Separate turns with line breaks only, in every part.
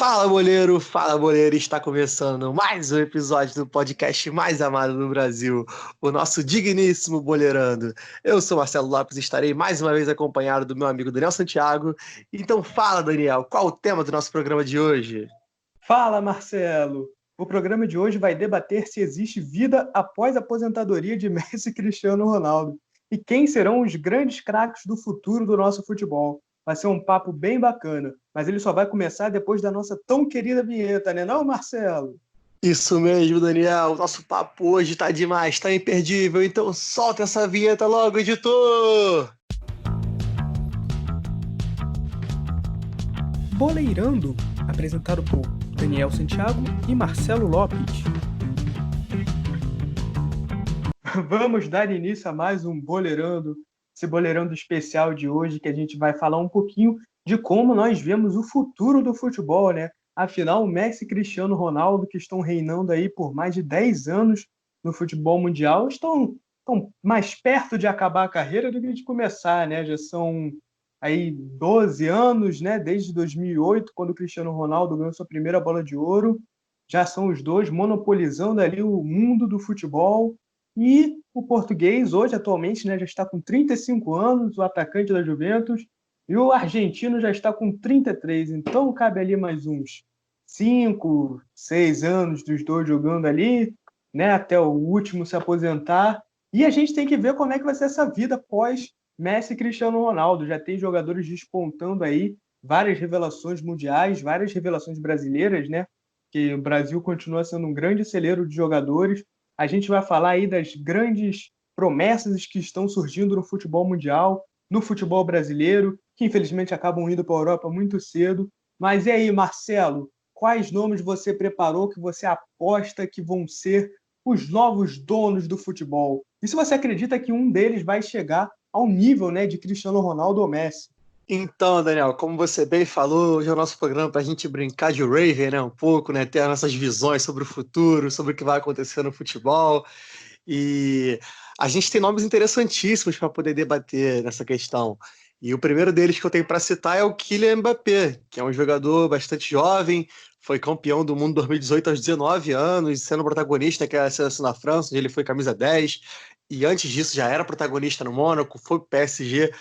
Fala boleiro, está começando mais um episódio do podcast mais amado do Brasil, o nosso digníssimo Boleirando. Eu sou Marcelo Lopes e estarei mais uma vez acompanhado do meu amigo Daniel Santiago. Então fala, Daniel, qual o tema do nosso programa de hoje?
Fala, Marcelo! O programa de hoje vai debater se existe vida após a aposentadoria de Messi e Cristiano Ronaldo e quem serão os grandes craques do futuro do nosso futebol. Vai ser um papo bem bacana, mas ele só vai começar depois da nossa tão querida vinheta, né não, Marcelo?
Isso mesmo, Daniel, o nosso papo hoje tá demais, tá imperdível, então solta essa vinheta logo, editor!
Boleirando, apresentado por Daniel Santiago e Marcelo Lopes. Vamos dar início a mais um Boleirando, esse Boleirando especial de hoje, que a gente vai falar um pouquinho de como nós vemos o futuro do futebol, né? Afinal, o Messi e Cristiano Ronaldo, que estão reinando aí por mais de 10 anos no futebol mundial, estão mais perto de acabar a carreira do que de começar, né? Já são aí 12 anos, né? Desde 2008, quando o Cristiano Ronaldo ganhou sua primeira bola de ouro. Já são os dois monopolizando ali o mundo do futebol. E o português, hoje, atualmente, né, já está com 35 anos, o atacante da Juventus, e o argentino já está com 33. Então, cabe ali mais uns 5, 6 anos dos dois jogando ali, né, até o último se aposentar. E a gente tem que ver como é que vai ser essa vida pós Messi e Cristiano Ronaldo. Já tem jogadores despontando aí, várias revelações mundiais, várias revelações brasileiras, né? Que o Brasil continua sendo um grande celeiro de jogadores. A gente vai falar aí das grandes promessas que estão surgindo no futebol mundial, no futebol brasileiro, que infelizmente acabam indo para a Europa muito cedo. Mas e aí, Marcelo, quais nomes você preparou que você aposta que vão ser os novos donos do futebol? E se você acredita que um deles vai chegar ao nível, né, de Cristiano Ronaldo ou Messi?
Então, Daniel, como você bem falou, hoje é o nosso programa para a gente brincar de Raven, né, um pouco, né, ter as nossas visões sobre o futuro, sobre o que vai acontecer no futebol. E a gente tem nomes interessantíssimos para poder debater nessa questão. E o primeiro deles que eu tenho para citar é o Kylian Mbappé, que é um jogador bastante jovem, foi campeão do mundo 2018 aos 19 anos, sendo protagonista naquela seleção da França, onde ele foi camisa 10, e antes disso já era protagonista no Mônaco, foi pro PSG,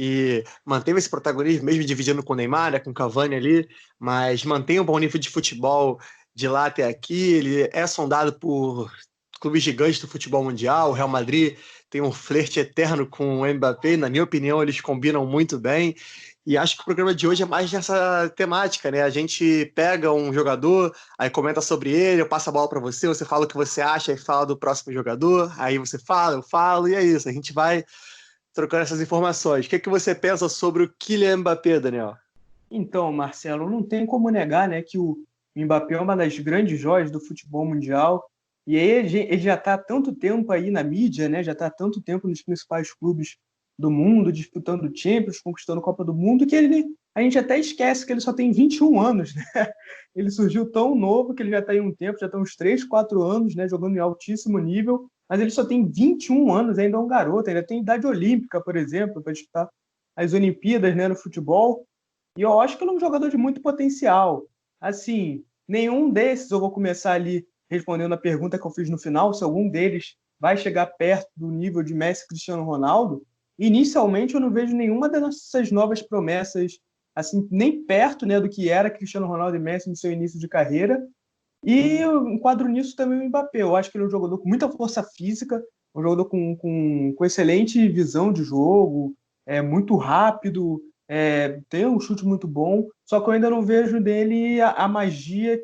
e manteve esse protagonismo, mesmo dividindo com o Neymar, né, com o Cavani ali, mas mantém um bom nível de futebol de lá até aqui. Ele é sondado por clubes gigantes do futebol mundial. O Real Madrid tem um flerte eterno com o Mbappé, na minha opinião, eles combinam muito bem. E acho que o programa de hoje é mais nessa temática, né? A gente pega um jogador, aí comenta sobre ele, eu passo a bola para você, você fala o que você acha e fala do próximo jogador, aí você fala, eu falo, e é isso. A gente vai trocando essas informações. O que você pensa sobre o Kylian Mbappé, Daniel?
Então, Marcelo, não tem como negar, né, que o Mbappé é uma das grandes joias do futebol mundial. E aí ele já está há tanto tempo aí na mídia, né, já está há tanto tempo nos principais clubes do mundo, disputando Champions, conquistando Copa do Mundo, que a gente até esquece que ele só tem 21 anos. Né? Ele surgiu tão novo que ele já está aí um tempo, já está uns 3, 4 anos, né, jogando em altíssimo nível, mas ele só tem 21 anos, ainda é um garoto, ainda tem idade olímpica, por exemplo, para disputar as Olimpíadas, né, no futebol. E eu acho que ele é um jogador de muito potencial. Assim, nenhum desses, eu vou começar ali respondendo a pergunta que eu fiz no final, se algum deles vai chegar perto do nível de Messi e Cristiano Ronaldo. Inicialmente, eu não vejo nenhuma dessas novas promessas, assim, nem perto, né, do que era Cristiano Ronaldo e Messi no seu início de carreira. E eu enquadro nisso também o Mbappé. Eu acho que ele é um jogador com muita força física, um jogador com excelente visão de jogo, muito rápido, tem um chute muito bom, só que eu ainda não vejo nele a magia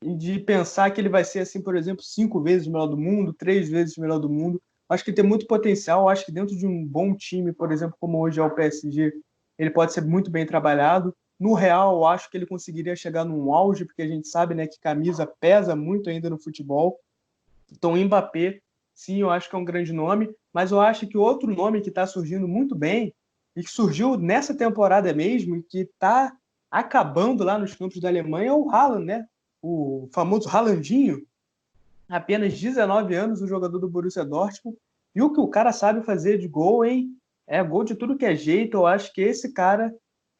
de pensar que ele vai ser, assim, por exemplo, 5 vezes o melhor do mundo, 3 vezes o melhor do mundo. Acho que ele tem muito potencial, acho que dentro de um bom time, por exemplo, como hoje é o PSG, ele pode ser muito bem trabalhado. No Real, eu acho que ele conseguiria chegar num auge, porque a gente sabe, né, que camisa pesa muito ainda no futebol. Então, o Mbappé, sim, eu acho que é um grande nome, mas eu acho que outro nome que está surgindo muito bem, e que surgiu nessa temporada mesmo, e que está acabando lá nos campos da Alemanha, é o Haaland, né? O famoso Haalandinho, apenas 19 anos, o jogador do Borussia Dortmund, e o que o cara sabe fazer de gol, hein? É gol de tudo que é jeito. Eu acho que esse cara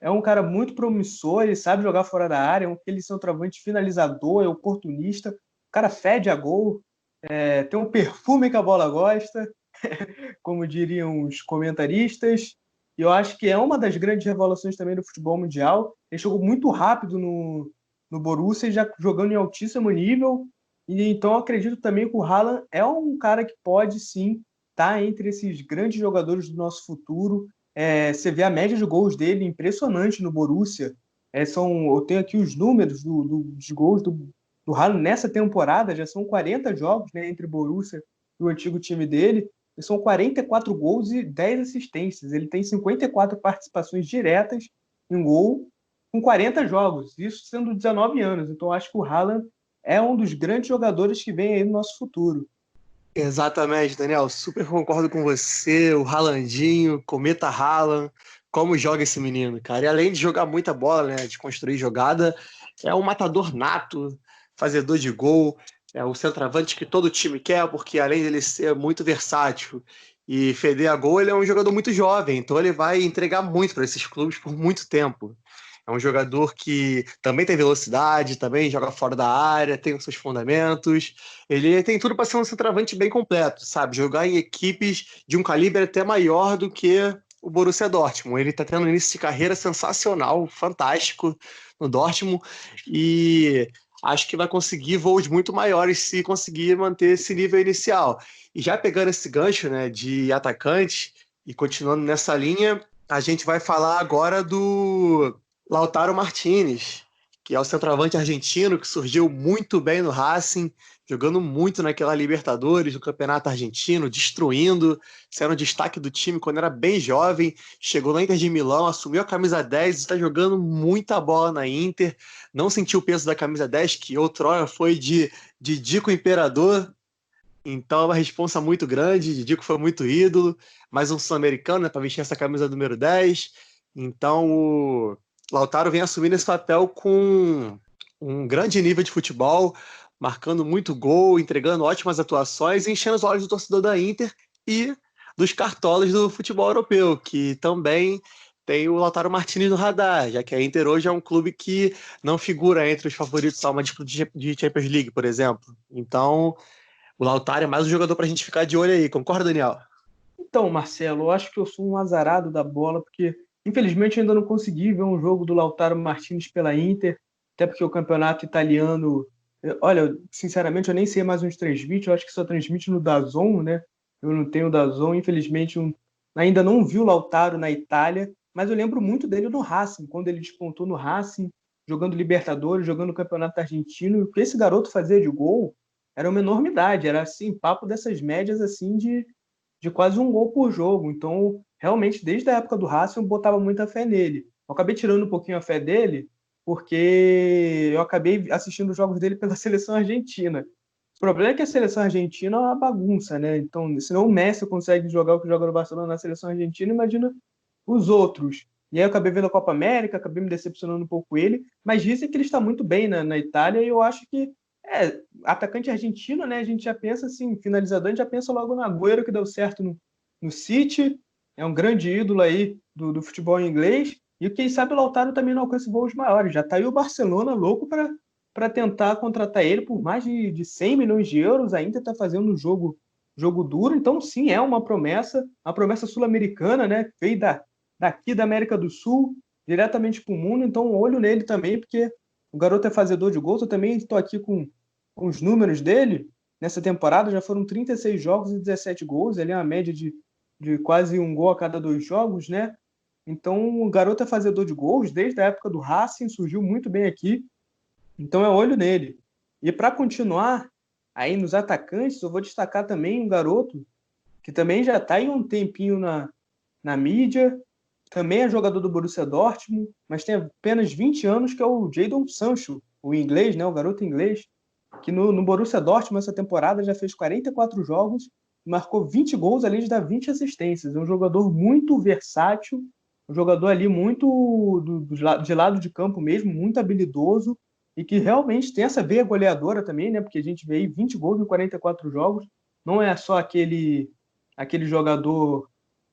é um cara muito promissor, ele sabe jogar fora da área, é aquele centroavante finalizador, é oportunista, o cara fede a gol, tem um perfume que a bola gosta, como diriam os comentaristas, e eu acho que é uma das grandes revelações também do futebol mundial. Ele chegou muito rápido no Borussia, já jogando em altíssimo nível, e então eu acredito também que o Haaland é um cara que pode sim estar entre esses grandes jogadores do nosso futuro. Você vê a média de gols dele, impressionante no Borussia. Eu tenho aqui os números dos gols do Haaland nessa temporada, já são 40 jogos, né, entre Borussia e o antigo time dele, e são 44 gols e 10 assistências. Ele tem 54 participações diretas em gol com 40 jogos, isso sendo 19 anos. Então, acho que o Haaland é um dos grandes jogadores que vem aí no nosso futuro.
Exatamente, Daniel. Super concordo com você. O Haalandinho, Cometa Haaland, como joga esse menino, cara. E além de jogar muita bola, né, de construir jogada, é um matador nato, fazedor de gol. É o centroavante que todo time quer, porque além dele ser muito versátil e feder a gol, ele é um jogador muito jovem. Então ele vai entregar muito para esses clubes por muito tempo. É um jogador que também tem velocidade, também joga fora da área, tem os seus fundamentos. Ele tem tudo para ser um centroavante bem completo, sabe? Jogar em equipes de um calibre até maior do que o Borussia Dortmund. Ele está tendo um início de carreira sensacional, fantástico no Dortmund e acho que vai conseguir voos muito maiores se conseguir manter esse nível inicial. E já pegando esse gancho, né, de atacante e continuando nessa linha, a gente vai falar agora do Lautaro Martinez, que é o centroavante argentino que surgiu muito bem no Racing, jogando muito naquela Libertadores, no Campeonato Argentino, destruindo, sendo destaque do time quando era bem jovem, chegou na Inter de Milão, assumiu a camisa 10 e está jogando muita bola na Inter, não sentiu o peso da camisa 10, que outrora foi de Didico Imperador, então é uma responsa muito grande, Didico foi muito ídolo, mais um sul-americano, né, para vestir essa camisa número 10, então o Lautaro vem assumindo esse papel com um grande nível de futebol, marcando muito gol, entregando ótimas atuações e enchendo os olhos do torcedor da Inter e dos cartolas do futebol europeu, que também tem o Lautaro Martinez no radar, já que a Inter hoje é um clube que não figura entre os favoritos a uma disputa de Champions League, por exemplo. Então, o Lautaro é mais um jogador para a gente ficar de olho aí. Concorda, Daniel?
Então, Marcelo, eu acho que eu sou um azarado da bola, porque infelizmente ainda não consegui ver um jogo do Lautaro Martinez pela Inter, até porque o campeonato italiano, olha, sinceramente eu nem sei mais onde transmite, eu acho que só transmite no DAZN, né? Eu não tenho DAZN, infelizmente ainda não vi o Lautaro na Itália, mas eu lembro muito dele no Racing, quando ele despontou no Racing, jogando Libertadores, jogando o Campeonato Argentino, e o que esse garoto fazia de gol era uma enormidade, era assim, papo dessas médias assim de quase um gol por jogo. Então, realmente, desde a época do Racing, eu botava muita fé nele. Eu acabei tirando um pouquinho a fé dele, porque eu acabei assistindo os jogos dele pela seleção argentina. O problema é que a seleção argentina é uma bagunça, né? Então, se não o Messi consegue jogar o que joga no Barcelona na seleção argentina, imagina os outros. E aí eu acabei vendo a Copa América, acabei me decepcionando um pouco ele, mas dizem que ele está muito bem na Itália e eu acho que atacante argentino, né? A gente já pensa assim, finalizador, a gente já pensa logo no Agüero, que deu certo no City, é um grande ídolo aí do futebol inglês, e quem sabe o Lautaro também não alcança voos maiores. Já está aí o Barcelona louco para tentar contratar ele por mais de 100 milhões de euros, ainda está fazendo um jogo duro, então sim, é uma promessa sul-americana, né? Veio daqui da América do Sul, diretamente para o mundo, então olho nele também, porque o garoto é fazedor de gols. Eu também estou aqui com os números dele. Nessa temporada já foram 36 jogos e 17 gols. Ele é uma média de quase um gol a cada 2 jogos, né? Então o garoto é fazedor de gols. Desde a época do Racing, surgiu muito bem aqui. Então é olho nele. E para continuar aí nos atacantes, eu vou destacar também um garoto que também já está em um tempinho na mídia, também é jogador do Borussia Dortmund, mas tem apenas 20 anos, que é o Jadon Sancho, o inglês, né, o garoto inglês, que no Borussia Dortmund essa temporada já fez 44 jogos, marcou 20 gols, além de dar 20 assistências. É um jogador muito versátil, um jogador ali muito de lado de campo mesmo, muito habilidoso, e que realmente tem essa veia goleadora também, né, porque a gente vê aí 20 gols em 44 jogos, não é só aquele jogador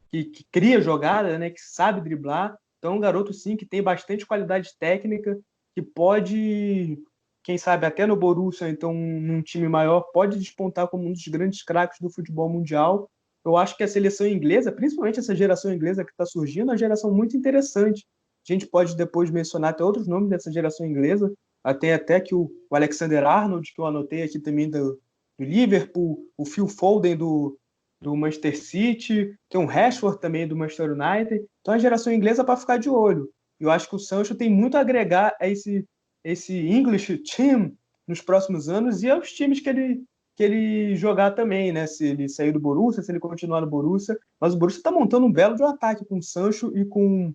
que cria jogada, né, que sabe driblar. Então, é um garoto, sim, que tem bastante qualidade técnica, que pode, quem sabe, até no Borussia, então, num time maior, pode despontar como um dos grandes craques do futebol mundial. Eu acho que a seleção inglesa, principalmente essa geração inglesa que está surgindo, é uma geração muito interessante. A gente pode depois mencionar até outros nomes dessa geração inglesa, até que o Alexander-Arnold, que eu anotei aqui também do Liverpool, o Phil Foden do Manchester City, tem um Rashford também do Manchester United. Então, a geração inglesa para ficar de olho. Eu acho que o Sancho tem muito a agregar a esse English team nos próximos anos e aos times que ele jogar também, né? Se ele sair do Borussia, se ele continuar no Borussia. Mas o Borussia está montando um belo de um ataque com o Sancho e com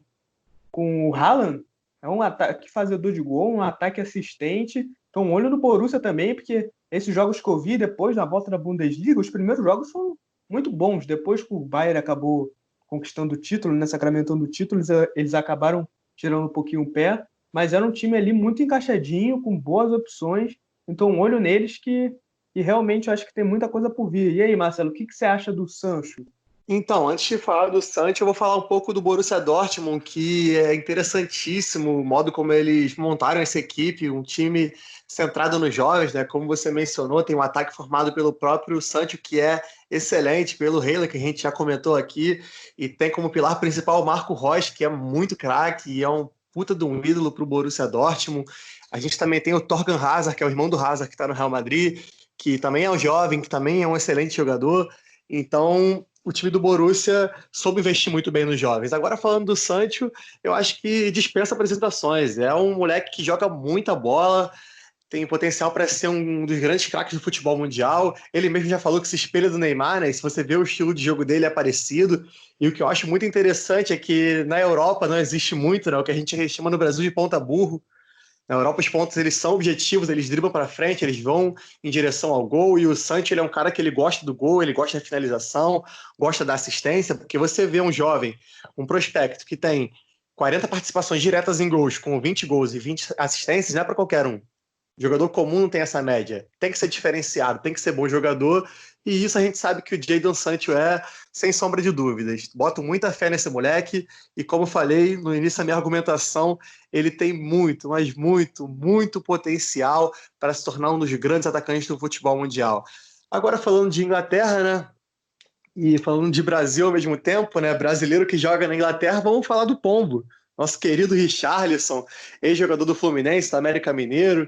o Haaland. É um ataque fazedor de gol, um ataque assistente. Então, olho no Borussia também, porque esses jogos que eu vi depois, na volta da Bundesliga, os primeiros jogos foram muito bons. Depois que o Bayern acabou conquistando o título, né, sacramentando o título, eles acabaram tirando um pouquinho o pé. Mas era um time ali muito encaixadinho, com boas opções. Então, olho neles que realmente eu acho que tem muita coisa por vir. E aí, Marcelo, o que você acha do Sancho?
Então, antes de falar do Sancho, eu vou falar um pouco do Borussia Dortmund, que é interessantíssimo o modo como eles montaram essa equipe, um time centrado nos jovens, né? Como você mencionou, tem um ataque formado pelo próprio Sancho, que é excelente, pelo Reila, que a gente já comentou aqui, e tem como pilar principal o Marco Reus, que é muito craque e é um puta de um ídolo para o Borussia Dortmund. A gente também tem o Torgan Hazard, que é o irmão do Hazard, que está no Real Madrid, que também é um jovem, que também é um excelente jogador. Então, o time do Borussia soube investir muito bem nos jovens. Agora, falando do Sancho, eu acho que dispensa apresentações. É um moleque que joga muita bola, tem potencial para ser um dos grandes craques do futebol mundial. Ele mesmo já falou que se espelha do Neymar, né? E se você vê o estilo de jogo dele, é parecido. E o que eu acho muito interessante é que na Europa não existe muito, né? O que a gente chama no Brasil de ponta burro. Na Europa, os pontos eles são objetivos, eles driblam para frente, eles vão em direção ao gol. E o Sancho ele é um cara que ele gosta do gol, ele gosta da finalização, gosta da assistência, porque você vê um jovem, um prospecto que tem 40 participações diretas em gols, com 20 gols e 20 assistências, não é para qualquer um. Jogador comum não tem essa média. Tem que ser diferenciado, tem que ser bom jogador. E isso a gente sabe que o Jadon Sancho é, sem sombra de dúvidas. Boto muita fé nesse moleque. E como falei no início da minha argumentação, ele tem muito, mas muito, muito potencial para se tornar um dos grandes atacantes do futebol mundial. Agora falando de Inglaterra, né? E falando de Brasil ao mesmo tempo, né? Brasileiro que joga na Inglaterra, vamos falar do Pombo. Nosso querido Richarlison, ex-jogador do Fluminense, do América Mineiro,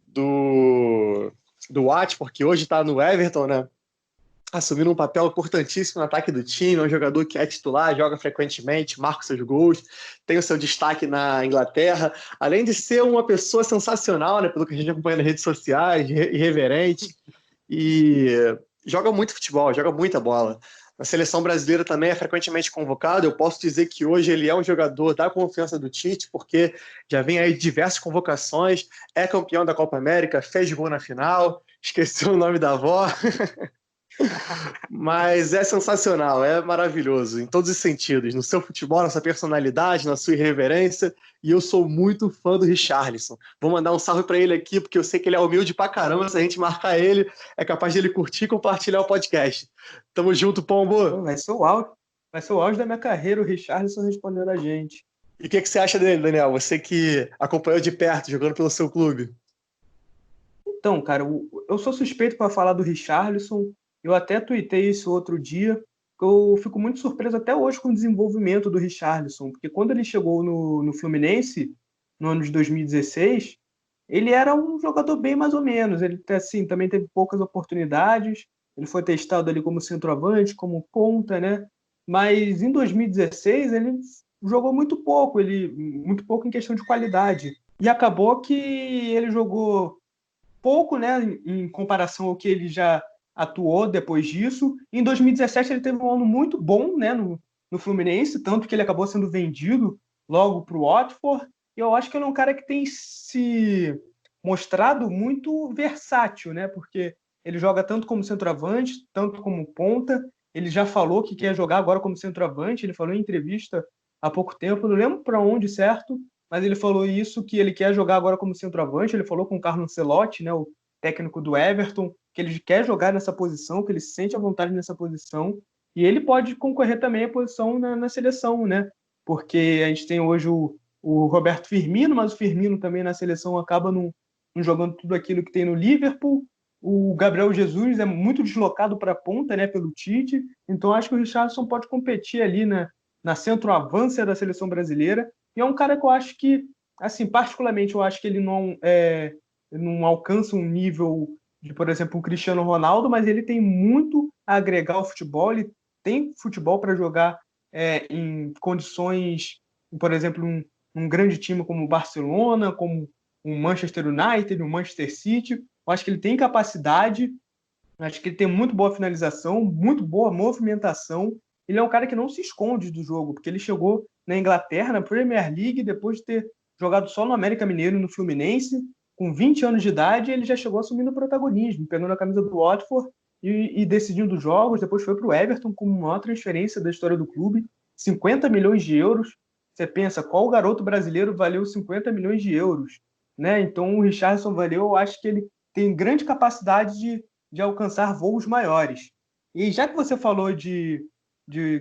do Watford, que hoje está no Everton, né? Assumindo um papel importantíssimo no ataque do time, é um jogador que é titular, joga frequentemente, marca seus gols, tem o seu destaque na Inglaterra, além de ser uma pessoa sensacional, né, pelo que a gente acompanha nas redes sociais, irreverente, e joga muito futebol, joga muita bola. Na seleção brasileira também é frequentemente convocado. Eu posso dizer que hoje ele é um jogador da confiança do Tite, porque já vem aí diversas convocações, é campeão da Copa América, fez gol na final, esqueceu o nome da avó. Mas é sensacional, é maravilhoso, em todos os sentidos, no seu futebol, na sua personalidade, na sua irreverência, e eu sou muito fã do Richarlison. Vou mandar um salve para ele aqui, porque eu sei que ele é humilde pra caramba, se a gente marcar ele, é capaz de ele curtir e compartilhar o podcast. Tamo junto, Pombo!
Vai ser o auge da minha carreira, o Richarlison respondendo a gente.
E o que você acha dele, Daniel? Você que acompanhou de perto, jogando pelo seu clube.
Então, cara, eu sou suspeito para falar do Richarlison. Eu até tuitei isso outro dia. Eu fico muito surpreso até hoje com o desenvolvimento do Richarlison, porque quando ele chegou no Fluminense, no ano de 2016, ele era um jogador bem mais ou menos. Ele assim, também teve poucas oportunidades. Ele foi testado ali como centroavante, como ponta, né? Mas em 2016 ele jogou muito pouco em questão de qualidade. E acabou que ele jogou pouco, né, em comparação ao que ele já atuou depois disso. Em 2017 ele teve um ano muito bom, né, no Fluminense, tanto que ele acabou sendo vendido logo para o Watford. E eu acho que ele é um cara que tem se mostrado muito versátil, né, porque ele joga tanto como centroavante, tanto como ponta. Ele já falou que quer jogar agora como centroavante, ele falou em entrevista há pouco tempo, não lembro para onde, certo? Mas ele falou isso, que ele quer jogar agora como centroavante. Ele falou com o Carlo Ancelotti, né, o técnico do Everton, que ele quer jogar nessa posição, que ele se sente à vontade nessa posição, e ele pode concorrer também à posição na seleção, né? porque a gente tem hoje o Roberto Firmino, mas o Firmino também na seleção acaba não jogando tudo aquilo que tem no Liverpool. O Gabriel Jesus é muito deslocado para a ponta, né, pelo Tite. Então acho que o Richarlison pode competir ali na centroavância da seleção brasileira. E é um cara que eu acho que, assim, particularmente, eu acho que ele não alcança um nível de, por exemplo, o Cristiano Ronaldo, mas ele tem muito a agregar ao futebol. Ele tem futebol para jogar em condições, por exemplo, um grande time como o Barcelona, como o Manchester United, o Manchester City. Eu acho que ele tem capacidade, acho que ele tem muito boa finalização, muito boa movimentação. Ele é um cara que não se esconde do jogo, porque ele chegou na Inglaterra, na Premier League, depois de ter jogado só no América Mineiro e no Fluminense. Com 20 anos de idade, ele já chegou assumindo o protagonismo, pegando a camisa do Watford e decidindo jogos. Depois foi para o Everton como a maior transferência da história do clube, 50 milhões de euros. Você pensa, qual garoto brasileiro valeu 50 milhões de euros? Né? Então o Richarlison valeu, eu acho que ele tem grande capacidade de alcançar voos maiores. E já que você falou de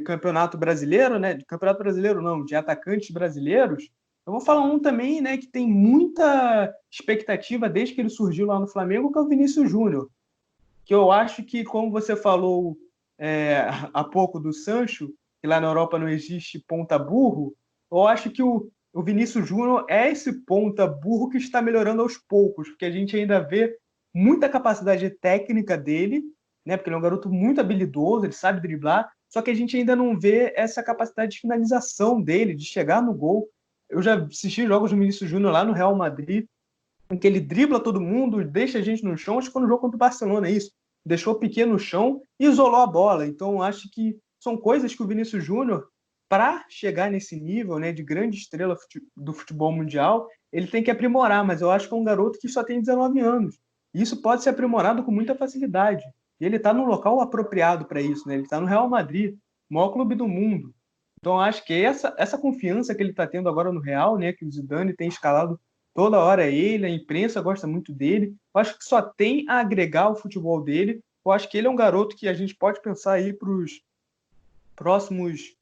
campeonato brasileiro, né? De campeonato brasileiro não, de atacantes brasileiros, eu vou falar um também, né, que tem muita expectativa desde que ele surgiu lá no Flamengo, que é o Vinícius Júnior. Que eu acho que, como você falou há pouco do Sancho, que lá na Europa não existe ponta burro, eu acho que o Vinícius Júnior é esse ponta burro que está melhorando aos poucos, porque a gente ainda vê muita capacidade técnica dele, né? Porque ele é um garoto muito habilidoso, ele sabe driblar, só que a gente ainda não vê essa capacidade de finalização dele, de chegar no gol. Eu já assisti jogos do Vinícius Júnior lá no Real Madrid, em que ele dribla todo mundo, deixa a gente no chão. Acho que foi no jogo contra o Barcelona, é isso. Deixou o Piqué no chão e isolou a bola. Então, acho que são coisas que o Vinícius Júnior, para chegar nesse nível, né, de grande estrela do futebol mundial, ele tem que aprimorar. Mas eu acho que é um garoto que só tem 19 anos. E isso pode ser aprimorado com muita facilidade. E ele está no local apropriado para isso, né? Ele está no Real Madrid, o maior clube do mundo. Então, acho que essa confiança que ele está tendo agora no Real, né, que o Zidane tem escalado toda hora ele, a imprensa gosta muito dele. Eu acho que só tem a agregar ao futebol dele. Eu acho que ele é um garoto que a gente pode pensar aí para os próximos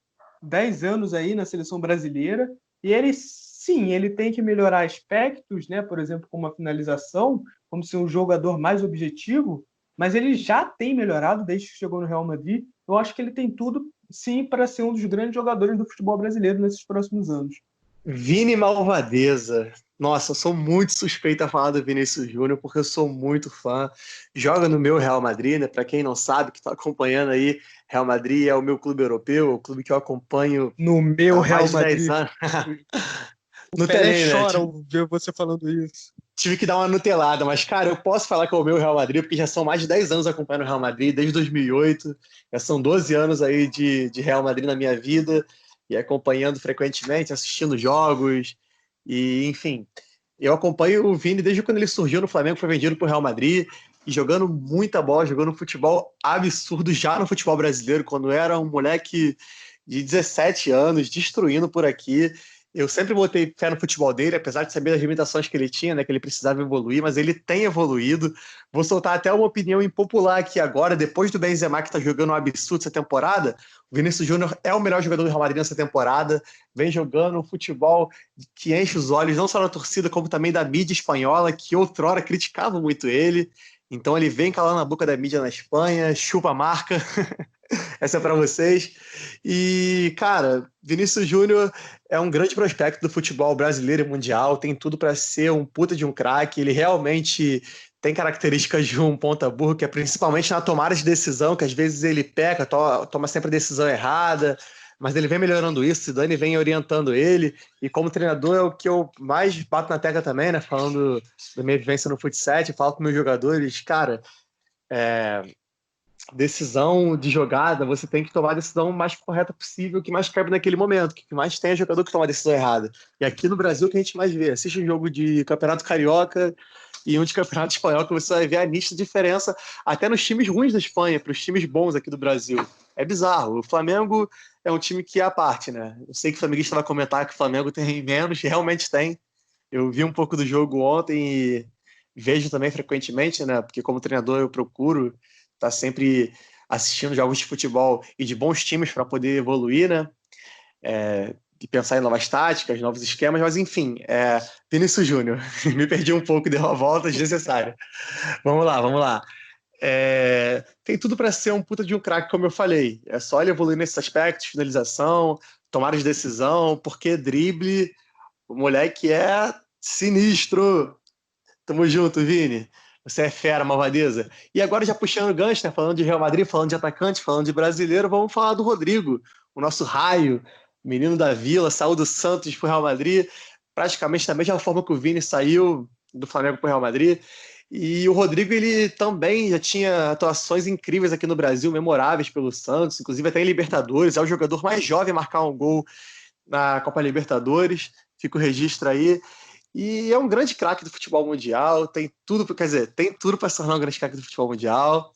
10 anos aí na seleção brasileira. E ele, sim, ele tem que melhorar aspectos, né, por exemplo, como a finalização, como ser um jogador mais objetivo, mas ele já tem melhorado desde que chegou no Real Madrid. Eu acho que ele tem tudo, sim, para ser um dos grandes jogadores do futebol brasileiro nesses próximos anos.
Vini Malvadeza. Nossa, eu sou muito suspeito a falar do Vinícius Júnior, porque eu sou muito fã. Joga no meu Real Madrid, né? Para quem não sabe, que está acompanhando aí, Real Madrid é o meu clube europeu, o clube que eu acompanho
No meu
há
Real
mais de 10
Madrid.
anos.
O
No
Pelé
Telém, né?
chora ao ver você falando isso.
Tive que dar uma nutelada, mas, cara, eu posso falar que é o meu Real Madrid, porque já são mais de 10 anos acompanhando o Real Madrid, desde 2008. Já são 12 anos aí de Real Madrid na minha vida, e acompanhando frequentemente, assistindo jogos, e enfim. Eu acompanho o Vini desde quando ele surgiu no Flamengo, foi vendido para o Real Madrid, e jogando muita bola, jogando um futebol absurdo já no futebol brasileiro, quando era um moleque de 17 anos, destruindo por aqui. Eu sempre botei fé no futebol dele, apesar de saber das limitações que ele tinha, né, que ele precisava evoluir, mas ele tem evoluído. Vou soltar até uma opinião impopular aqui agora, depois do Benzema, que está jogando um absurdo essa temporada, o Vinícius Júnior é o melhor jogador do Real Madrid nessa temporada, vem jogando um futebol que enche os olhos, não só da torcida, como também da mídia espanhola, que outrora criticava muito ele. Então ele vem calando a boca da mídia na Espanha, chupa a marca. Essa é para vocês. E, cara, Vinícius Júnior é um grande prospecto do futebol brasileiro e mundial, tem tudo para ser um puta de um craque. Ele realmente tem características de um ponta burro, que é principalmente na tomada de decisão, que às vezes ele peca, toma sempre a decisão errada, mas ele vem melhorando isso, o Zidane vem orientando ele, e como treinador é o que eu mais bato na tecla também, né, falando da minha vivência no futsal, falo com meus jogadores, cara, decisão de jogada, você tem que tomar a decisão mais correta possível, que mais cabe naquele momento, que mais tem é jogador que toma a decisão errada. E aqui no Brasil que a gente mais vê, assiste um jogo de Campeonato Carioca e um de Campeonato Espanhol, que você vai ver a nítida diferença até nos times ruins da Espanha, para os times bons aqui do Brasil. É bizarro. O Flamengo é um time que é à parte, né? Eu sei que o flamenguista vai comentar que o Flamengo tem menos, realmente tem. Eu vi um pouco do jogo ontem e vejo também frequentemente, né? Porque como treinador eu procuro estar sempre assistindo jogos de futebol e de bons times para poder evoluir, né? de pensar em novas táticas, novos esquemas, mas enfim, Vinícius Júnior. Me perdi um pouco, deu uma volta desnecessária. Vamos lá. Tem tudo para ser um puta de um craque, como eu falei. É só ele evoluir nesses aspectos, finalização, tomada de decisão, porque drible, o moleque é sinistro. Tamo junto, Vini. Você é fera, malvadeza. E agora já puxando o gancho, né? Falando de Real Madrid, falando de atacante, falando de brasileiro, vamos falar do Rodrigo, o nosso raio, menino da Vila, saiu do Santos pro Real Madrid, praticamente da mesma forma que o Vini saiu do Flamengo pro Real Madrid. E o Rodrigo, ele também já tinha atuações incríveis aqui no Brasil, memoráveis pelo Santos, inclusive até em Libertadores. É o jogador mais jovem a marcar um gol na Copa Libertadores. Fica o registro aí. E é um grande craque do futebol mundial, tem tudo para se tornar um grande craque do futebol mundial.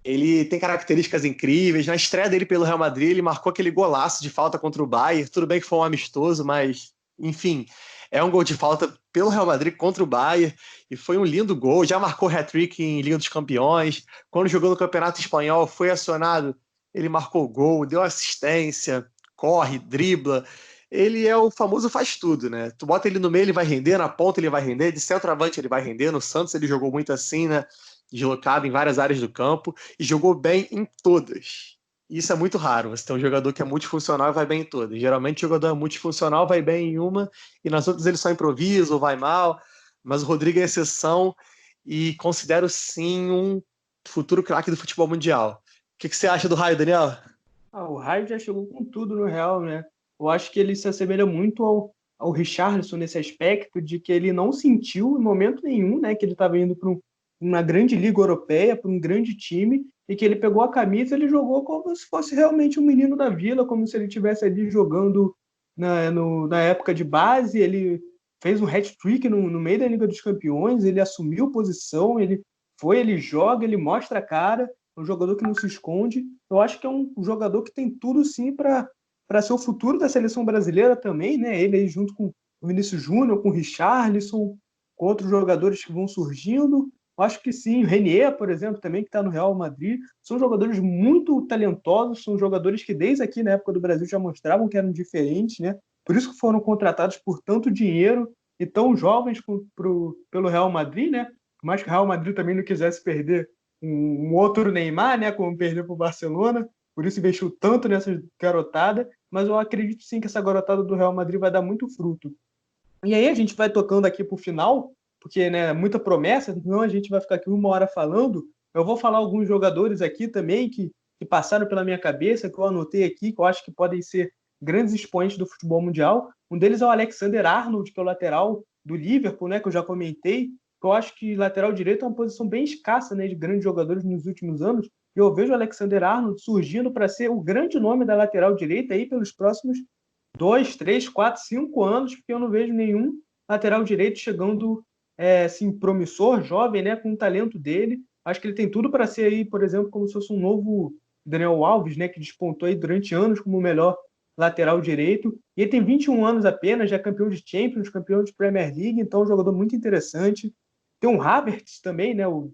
Ele tem características incríveis. Na estreia dele pelo Real Madrid, ele marcou aquele golaço de falta contra o Bayern. Tudo bem que foi um amistoso, mas, enfim, é um gol de falta pelo Real Madrid contra o Bayern. E foi um lindo gol. Já marcou hat-trick em Liga dos Campeões. Quando jogou no Campeonato Espanhol, foi acionado. Ele marcou gol, deu assistência, corre, dribla. Ele é o famoso faz tudo, né? Tu bota ele no meio, ele vai render, na ponta ele vai render, de centroavante ele vai render. No Santos ele jogou muito assim, né? Deslocado em várias áreas do campo e jogou bem em todas. Isso é muito raro. Você tem um jogador que é multifuncional e vai bem em todas. Geralmente o jogador é multifuncional, vai bem em uma e nas outras ele só improvisa ou vai mal. Mas o Rodrigo é exceção e considero sim um futuro craque do futebol mundial. O que você acha do Raio, Daniel?
O Raio já chegou com tudo no Real, né? Eu acho que ele se assemelha muito ao Richarlison nesse aspecto de que ele não sentiu em momento nenhum, né, que ele estava indo para uma grande liga europeia, para um grande time, e que ele pegou a camisa e ele jogou como se fosse realmente um menino da Vila, como se ele estivesse ali jogando na época de base. Ele fez um hat-trick no meio da Liga dos Campeões, ele assumiu posição, ele joga, ele mostra a cara, é um jogador que não se esconde. Eu acho que é um jogador que tem tudo sim para ser o futuro da seleção brasileira também, né? Ele aí junto com o Vinícius Júnior, com o Richarlison, com outros jogadores que vão surgindo. Acho que sim, o Renier, por exemplo, também que está no Real Madrid, são jogadores muito talentosos, são jogadores que desde aqui na época do Brasil já mostravam que eram diferentes, né? Por isso que foram contratados por tanto dinheiro e tão jovens pelo Real Madrid, né? Mas que o Real Madrid também não quisesse perder um outro Neymar, né? Como perdeu para o Barcelona, por isso investiu tanto nessa garotada, mas eu acredito sim que essa garotada do Real Madrid vai dar muito fruto. E aí a gente vai tocando aqui para o final, porque né, muita promessa, senão a gente vai ficar aqui 1 hora falando. Eu vou falar alguns jogadores aqui também que passaram pela minha cabeça, que eu anotei aqui, que eu acho que podem ser grandes expoentes do futebol mundial. Um deles é o Alexander-Arnold, que é o lateral do Liverpool, né, que eu já comentei. Eu acho que lateral direito é uma posição bem escassa, né, de grandes jogadores nos últimos anos. E eu vejo o Alexander-Arnold surgindo para ser o grande nome da lateral direita aí pelos próximos 2, 3, 4, 5 anos, porque eu não vejo nenhum lateral direito chegando assim, promissor, jovem, né, com o talento dele. Acho que ele tem tudo para ser aí, por exemplo, como se fosse um novo Daniel Alves, né, que despontou aí durante anos como o melhor lateral direito. E ele tem 21 anos apenas, já é campeão de Champions, campeão de Premier League, então é um jogador muito interessante. Tem um Havertz também, né, o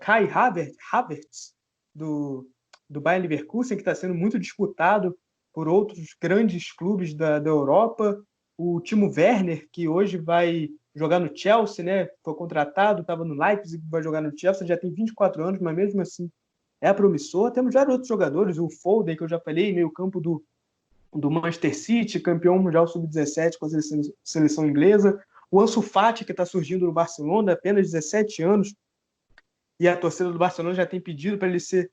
Kai Havertz do Bayer Leverkusen, que está sendo muito disputado por outros grandes clubes da Europa. O Timo Werner, que hoje vai jogar no Chelsea, né? Foi contratado, estava no Leipzig, vai jogar no Chelsea, já tem 24 anos, mas mesmo assim é promissor. Temos já outros jogadores, o Foden, que eu já falei, meio campo do Manchester City, campeão mundial sub-17 com a seleção inglesa. O Ansu Fati, que está surgindo no Barcelona, apenas 17 anos, e a torcida do Barcelona já tem pedido para ele ser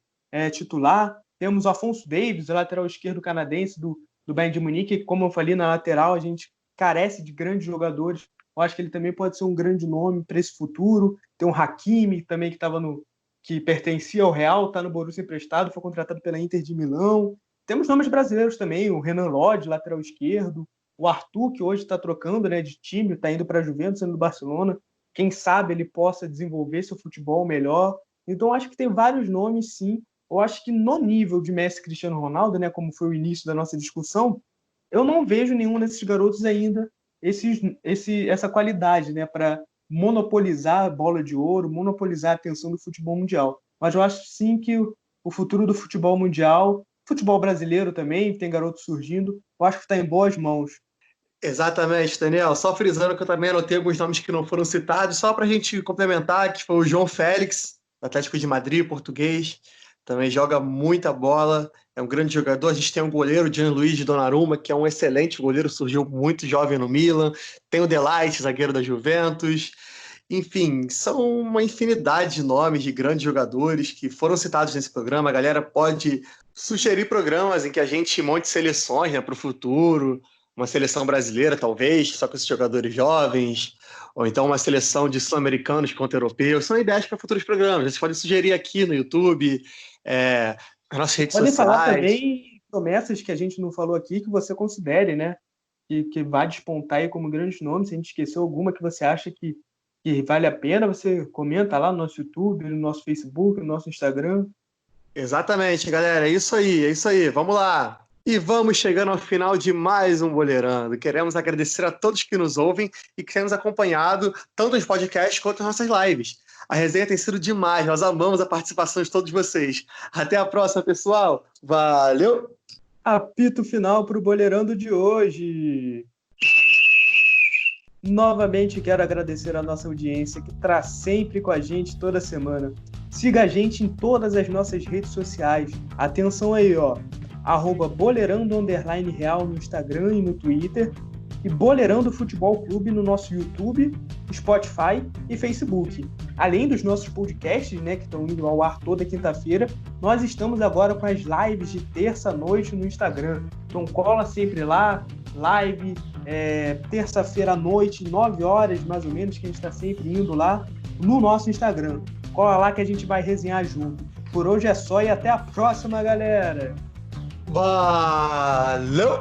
titular. Temos o Afonso Davies, o lateral esquerdo canadense do Bayern de Munique, que, como eu falei, na lateral a gente carece de grandes jogadores. Eu acho que ele também pode ser um grande nome para esse futuro. Tem o Hakimi também, que pertencia ao Real, está no Borussia emprestado, foi contratado pela Inter de Milão. Temos nomes brasileiros também, o Renan Lodge, lateral esquerdo, o Arthur, que hoje está trocando, né, de time, está indo para a Juventus, sendo do Barcelona. Quem sabe ele possa desenvolver seu futebol melhor. Então, acho que tem vários nomes, sim. Eu acho que no nível de Messi e Cristiano Ronaldo, né, como foi o início da nossa discussão, eu não vejo nenhum desses garotos ainda essa qualidade, né, para monopolizar a bola de ouro, monopolizar a atenção do futebol mundial. Mas eu acho sim que o futuro do futebol mundial Futebol brasileiro também, tem garoto surgindo. Eu acho que está em boas mãos.
Exatamente, Daniel. Só frisando que eu também anotei alguns nomes que não foram citados, só para a gente complementar, que foi o João Félix, Atlético de Madrid, português, também joga muita bola, é um grande jogador. A gente tem um goleiro, Gianluigi Donnarumma, que é um excelente goleiro, surgiu muito jovem no Milan. Tem o Delight, zagueiro da Juventus. Enfim, são uma infinidade de nomes de grandes jogadores que foram citados nesse programa. A galera pode sugerir programas em que a gente monte seleções, né, para o futuro, uma seleção brasileira, talvez, só com esses jogadores jovens, ou então uma seleção de sul-americanos contra europeus. São ideias para futuros programas. Vocês podem sugerir aqui no YouTube, nas nossas redes
Podem
sociais.
falar também promessas que a gente não falou aqui que você considere, né? Que vai despontar aí como grandes nomes. Se a gente esqueceu alguma que você acha que vale a pena, você comenta lá no nosso YouTube, no nosso Facebook, no nosso Instagram.
Exatamente, galera. É isso aí, é isso aí. Vamos lá. E vamos chegando ao final de mais um Boleirando. Queremos agradecer a todos que nos ouvem e que têm nos acompanhado, tanto nos podcasts quanto nas nossas lives. A resenha tem sido demais, nós amamos a participação de todos vocês. Até a próxima, pessoal. Valeu!
Apito final para o Boleirando de hoje. Novamente quero agradecer a nossa audiência que está sempre com a gente toda semana. Siga a gente em todas as nossas redes sociais. Atenção aí, ó. @boleirando_real no Instagram e no Twitter. E Boleirando Futebol Clube no nosso YouTube, Spotify e Facebook. Além dos nossos podcasts, né, que estão indo ao ar toda quinta-feira, nós estamos agora com as lives de terça-noite no Instagram. Então cola sempre lá, live, terça-feira à noite, 9 horas mais ou menos, que a gente está sempre indo lá no nosso Instagram. Cola lá que a gente vai resenhar junto. Por hoje é só e até a próxima, galera!
Valeu!